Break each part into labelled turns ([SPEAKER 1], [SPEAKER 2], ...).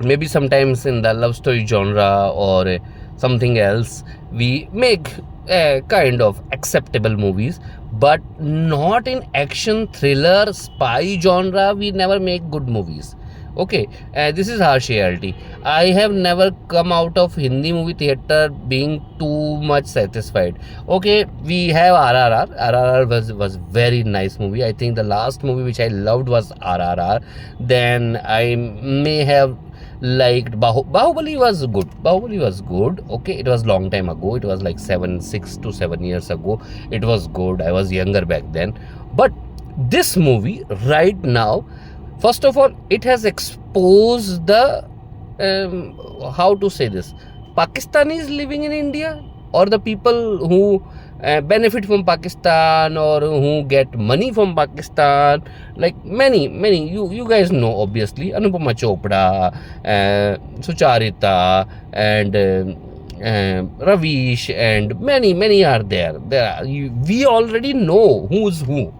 [SPEAKER 1] maybe sometimes in the love story genre or something else we make kind of acceptable movies, but not in action thriller spy genre we never make good movies. Okay, this is harsh reality. I have never come out of Hindi movie theater being too much satisfied. Okay, we have RRR. RRR was very nice movie. I think the last movie which I loved was RRR. Then I may have liked Bahubali was good. Bahubali was good. Okay, it was long time ago. It was like 6 to 7 years ago. It was good. I was younger back then. But this movie right now, first of all, it has exposed the how to say this, Pakistanis living in India, or the people who benefit from Pakistan or who get money from Pakistan. Like many, you guys know obviously Anupama Chopra, Sucharita, and Ravish, and many are there. We already know who's who.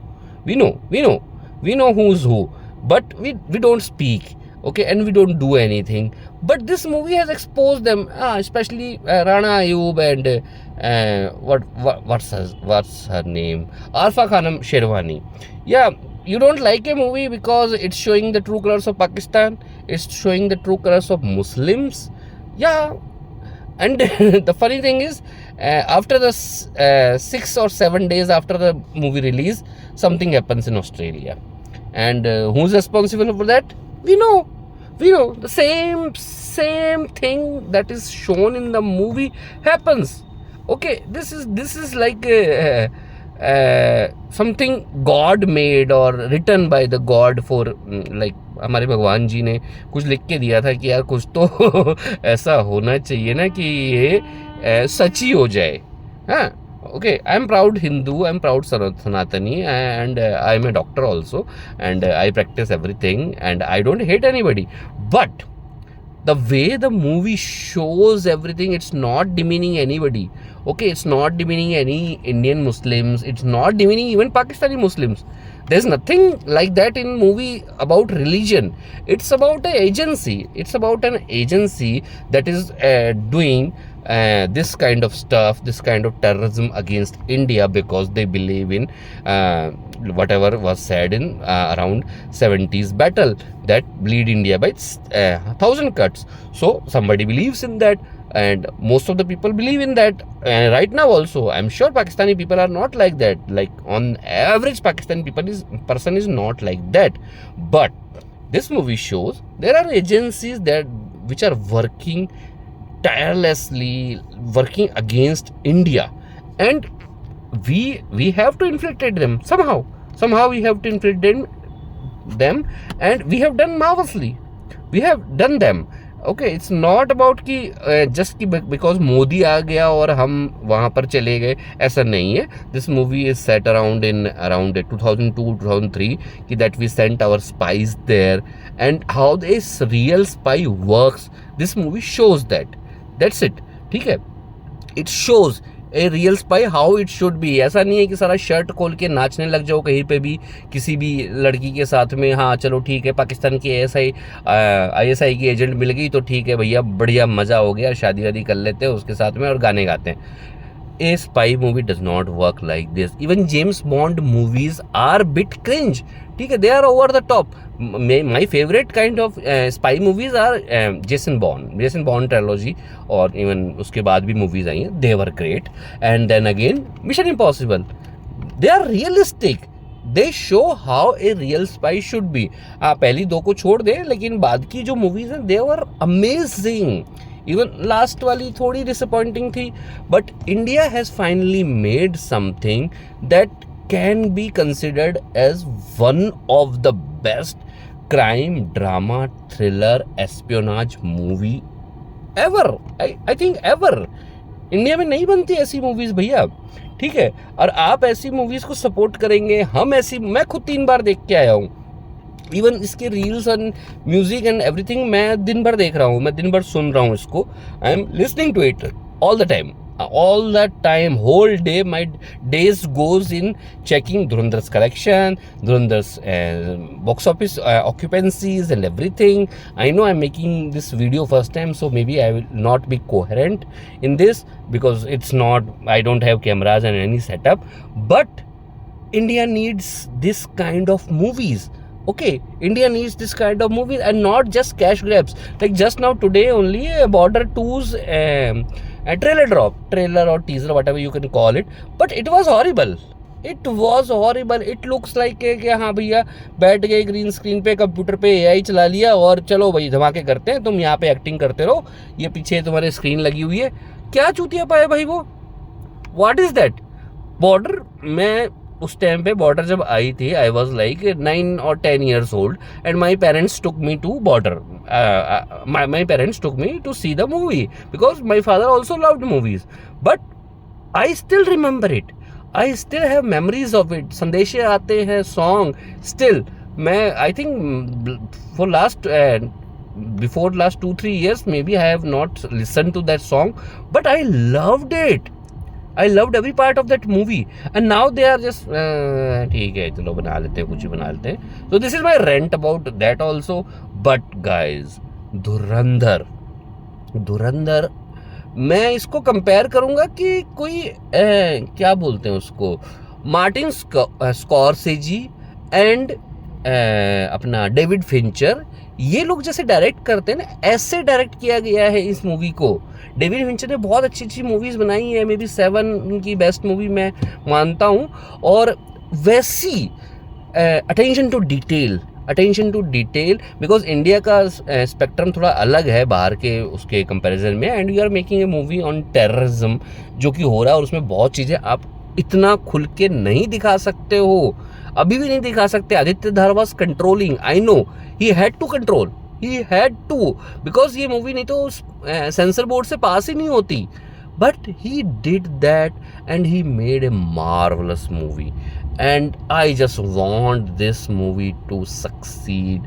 [SPEAKER 1] We know who's who, but we don't speak. Okay, and we don't do anything. But this movie has exposed them, especially Rana Ayub and what's her name, Arfa Khanum Sherwani. Yeah, you don't like a movie because it's showing the true colors of Pakistan, it's showing the true colors of Muslims. Yeah. And the funny thing is, after the 6 or 7 days after the movie release, something happens in Australia. And who's responsible for that? We know the same thing that is shown in the movie happens. Okay, this is like something God made or written by the God for like हमारे भगवान जी ने कुछ लिख के दिया था कि यार कुछ तो ऐसा होना चाहिए ना कि ये सच ही हो जाए. हाँ. Okay, I am proud Hindu, I am proud Sanatani, and I am a doctor also, and I practice everything, and I don't hate anybody. But the way the movie shows everything, it's not demeaning anybody. Okay, it's not demeaning any Indian Muslims, it's not demeaning even Pakistani Muslims. There's nothing like that in movie about religion. It's about an agency. It's about an agency that is doing this kind of stuff, this kind of terrorism against India because they believe in whatever was said in around 70s battle that bleed India by 1,000 cuts. So somebody believes in that, and most of the people believe in that. Right now also, I'm sure Pakistani people are not like that. Like on average, Pakistani person is not like that. But this movie shows there are agencies that which are working tirelessly, working against India, and we have to inflict them somehow. We have to inflict them, and we have done marvelously. We have done them. Okay, it's not about कि just कि because Modi आ गया और हम वहाँ पर चले गए, ऐसा नहीं है. This movie is set around 2002-2003 कि that we sent our spies there, and how this real spy works. This movie shows that. That's it. ठीक है. It shows a real spy how it should be. ऐसा नहीं है कि सारा shirt खोल के नाचने लग जाओ कहीं पे भी किसी भी लड़की के साथ में. हाँ चलो ठीक है, पाकिस्तान की ISI की एजेंट मिल गई तो ठीक है भैया, बढ़िया मज़ा हो गया, शादी वादी कर लेते हैं उसके साथ में और गाने गाते हैं. A spy movie does not work like this. Even James Bond movies are bit cringe. ठीक है, they are over the top. My favorite kind of spy movies are Jason Bond trilogy, और even उसके बाद भी movies आई हैं, they were great. And then again Mission Impossible, they are realistic. They show how a real spy should be. पहली दो को छोड़ दे, लेकिन बाद की जो movies हैं they were amazing. Even last वाली थोड़ी डिसअपॉइंटिंग थी, but India has finally made something that can be considered as one of the best crime drama thriller espionage movie ever. I think ever. India में नहीं बनती ऐसी movies भैया, ठीक है. और आप ऐसी मूवीज़ को सपोर्ट करेंगे, मैं खुद 3 बार देख के आया हूँ. इवन इसके reels and music and everything मैं दिन भर देख रहा हूँ, मैं दिन भर सुन रहा हूँ इसको. I am listening to it all the time. all that time, whole day, my days goes in checking Dhurandhar's collection, Dhurandhar's box office occupancies and everything. I know I'm making this video first time, so maybe I will not be coherent in this because it's not, I don't have cameras and any setup, but India needs this kind of movies. Okay, India needs this kind of movies and not just cash grabs. Like just now today only Border 2's a trailer or teaser, whatever you can call it, but it was horrible. It was horrible. It looks like कि हाँ भैया बैठ गए green screen पे, computer पे AI चला लिया और चलो भाई धमाके करते हैं, तुम यहाँ पे एक्टिंग करते रहो, ये पीछे तुम्हारे स्क्रीन लगी हुई है। क्या चूतिया पाया भाई वो, व्हाट इज दैट। बॉर्डर, मैं उस टाइम पे बॉर्डर जब आई थी, I was like 9 or 10 years old and my parents took me to border. My parents took me to see the movie because my father also loved movies, but I still remember it. I still have memories of it. संदेशे आते हैं song still. मैं I think for last before last 2-3 years maybe I have not listened to that song, but I loved it. I loved every part of that movie and now they are just ठीक है चलो बना लेते हैं, कुछ ही बना लेते हैं. So this is my rant about that also. But guys, धुरंधर मैं इसको कंपेयर करूंगा कि कोई क्या बोलते हैं उसको, मार्टिन स्कॉर्सेजी एंड अपना डेविड फिंचर, ये लोग जैसे डायरेक्ट करते हैं ना, ऐसे डायरेक्ट किया गया है इस मूवी को. डेविड फिंचर ने बहुत अच्छी अच्छी मूवीज़ बनाई है, मे बी 7 की बेस्ट मूवी मैं मानता हूँ. और वैसी attention to detail because India का स्पेक्ट्रम थोड़ा अलग है बाहर के उसके कंपैरिजन में, and you are making a movie on terrorism जो कि हो रहा है, और उसमें बहुत चीज़ें आप इतना खुल के नहीं दिखा सकते हो, अभी भी नहीं दिखा सकते. Aditya Dhar was controlling, I know he had to control, he had to, because ये मूवी नहीं तो सेंसर बोर्ड से पास ही नहीं होती. But he did that and he made a marvelous movie, and I just want this movie to succeed,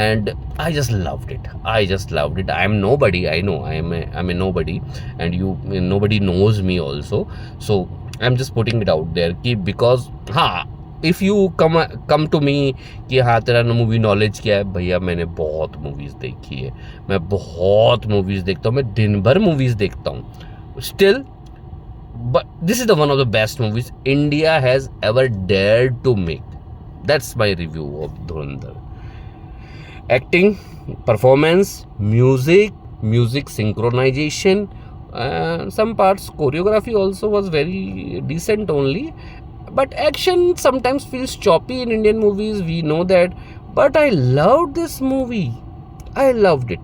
[SPEAKER 1] and I just loved it. I am nobody, I know I'm a nobody, and nobody knows me also, so I'm just putting it out there कि because हाँ, if you come to me कि हाँ तेरा movie knowledge क्या है, भैया मैंने बहुत मूवीज़ देखी है, मैं बहुत मूवीज़ देखता हूँ, मैं दिन भर मूवीज़ देखता हूँ still, but this is the one of the best movies India has ever dared to make. That's my review of Dhurandhar. Acting, performance, music synchronization, some parts choreography also was very decent only, but action sometimes feels choppy in Indian movies, we know that, but I loved this movie. I loved it.